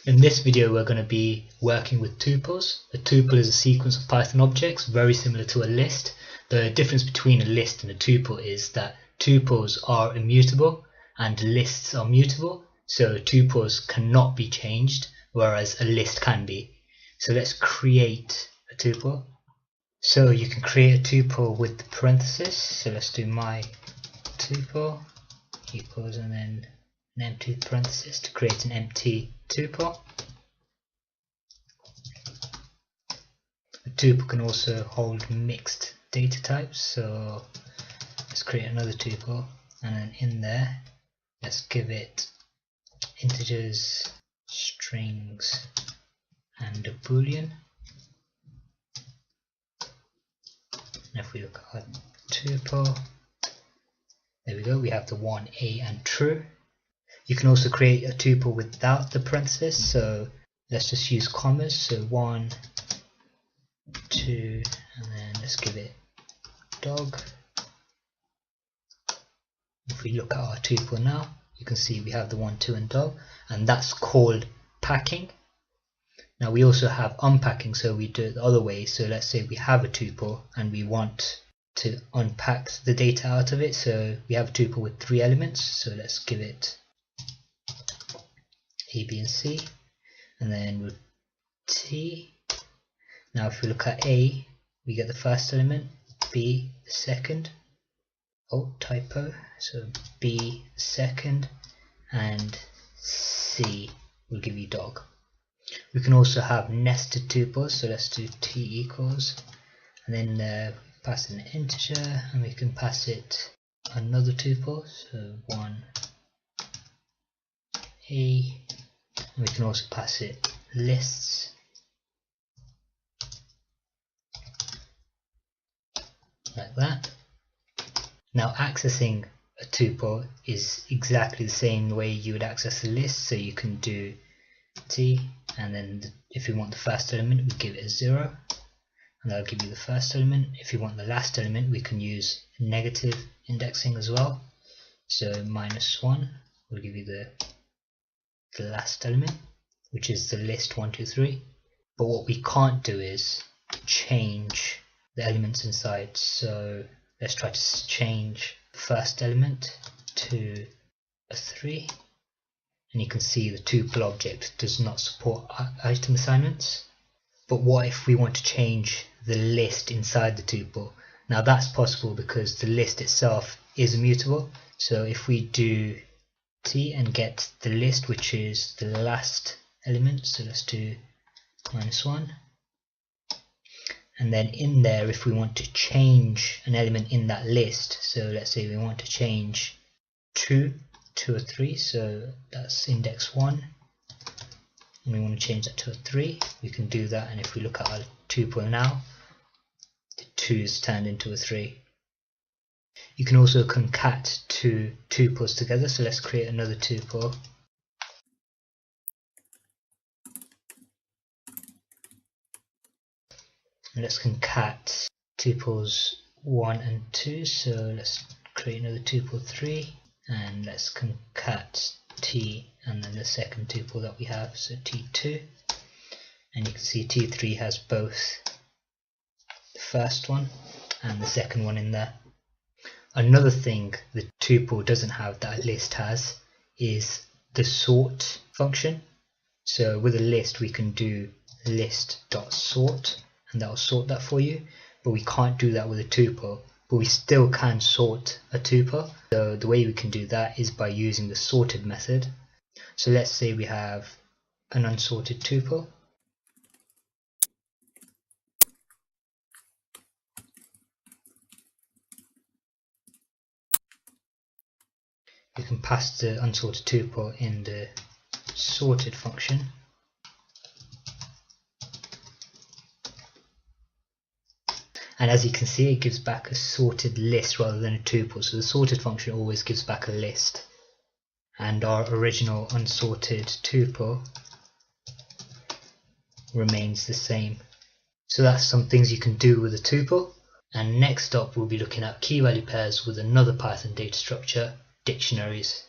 In this video we're going to be working with tuples. A tuple is a sequence of Python objects very similar to a list. The difference between a list and a tuple is that tuples are immutable and lists are mutable. So tuples cannot be changed, whereas a list can be. So let's create a tuple. So you can create a tuple with the parenthesis. So let's do my tuple equals and then an empty parenthesis to create an empty tuple. A tuple can also hold mixed data types, so let's create another tuple, and then in there let's give it integers, strings and a boolean. And if we look at our tuple, there we go, we have the 1a and true. You can also create a tuple without the parenthesis, so let's just use commas, so 1, 2, and then let's give it dog. If we look at our tuple now, you can see we have the 1, 2 and dog, and that's called packing. Now we also have unpacking, so we do it the other way. So let's say we have a tuple and we want to unpack the data out of it. So we have a tuple with 3 elements, so let's give it A, B and C, and then with T. Now if we look at A, we get the first element, B the second, oh typo, so B the second, and C will give you dog. We can also have nested tuples, so let's do T equals, and then pass an integer, and we can pass it another tuple, so 1A. We can also pass it lists, like that. Now accessing a tuple is exactly the same way you would access a list, so you can do T, and then if you want the first element we give it a 0, and that'll give you the first element. If you want the last element we can use negative indexing as well, so -1 will give you the last element, which is the list 1, 2, 3. But what we can't do is change the elements inside, so let's try to change the first element to a 3, and you can see the tuple object does not support item assignments. But what if we want to change the list inside the tuple? Now that's possible because the list itself is immutable. So if we do T and get the list, which is the last element, so let's do -1, and then in there if we want to change an element in that list, so let's say we want to change 2 to a 3, so that's index 1, and we want to change that to a 3, we can do that. And if we look at our tuple now, the 2 is turned into a 3. You can also concat 2 tuples together, so let's create another tuple. And let's concat tuples 1 and 2, so let's create another tuple 3, and let's concat T and then the second tuple that we have, so T2, and you can see T3 has both the first one and the second one in there. Another thing the tuple doesn't have that a list has is the sort function. So with a list we can do list.sort and that will sort that for you, but we can't do that with a tuple. But we still can sort a tuple. So the way we can do that is by using the sorted method. So let's say we have an unsorted tuple. You can pass the unsorted tuple in the sorted function. And as you can see, it gives back a sorted list rather than a tuple. So the sorted function always gives back a list. And our original unsorted tuple remains the same. So that's some things you can do with a tuple. And next up we'll be looking at key value pairs with another Python data structure, dictionaries.